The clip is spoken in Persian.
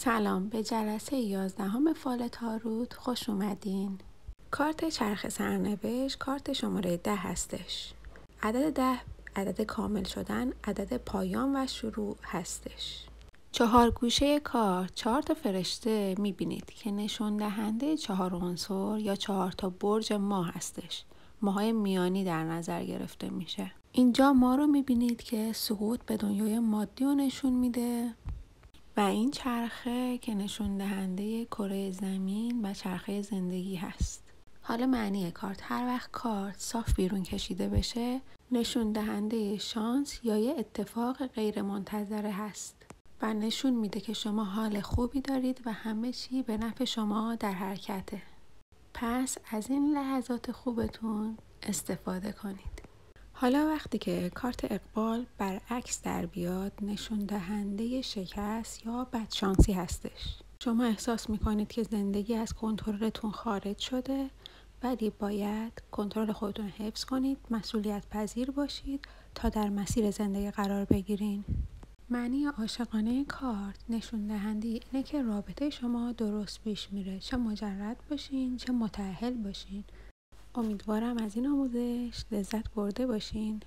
سلام، به جلسه 11 فال تاروت خوش اومدین. کارت چرخ سرنوشت کارت شماره 10 هستش. عدد 10 عدد کامل شدن، عدد پایان و شروع هستش. 4 گوشه کارت 4 تا فرشته میبینید که نشون دهنده 4 عنصر یا 4 تا برج ماه هستش. ماهای میانی در نظر گرفته میشه. اینجا ما رو میبینید که سقوط به دنیای مادی رو نشون میده و این چرخه که نشون دهنده کره زمین و چرخه زندگی هست. حالا معنی کارت: هر وقت کارت صاف بیرون کشیده بشه نشون دهنده شانس یا یه اتفاق غیر منتظره هست و نشون میده که شما حال خوبی دارید و همه چی به نفع شما در حرکته. پس از این لحظات خوبتون استفاده کنید. حالا وقتی که کارت اقبال برعکس در بیاد نشون دهنده شکست یا بدشانسی هستش. شما احساس میکنید که زندگی از کنترلتون خارج شده، ولی باید کنترل خودتون حفظ کنید، مسئولیت پذیر باشید تا در مسیر زندگی قرار بگیرین. معنی عاشقانه کارت نشون دهنده اینه که رابطه شما درست پیش میره، چه مجرد باشین چه متأهل باشین. امیدوارم از این آموزش لذت برده باشین.